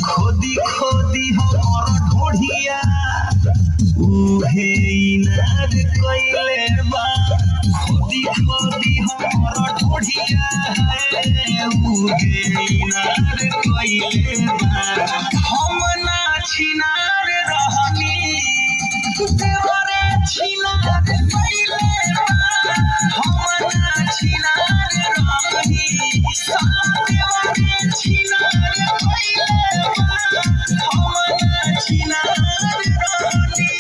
खोदी खोदी हमर ढोढ़िया उहे इनार कइले बा। खोदी खोदी हमर ढोढ़िया उहे इनार कइले बा। हम ना छिनार रहनी देवरे छिनार कइले बा। हम ना छिनार रहनी देवरे छिनार कइले बा। हम ना छिनार रहनी।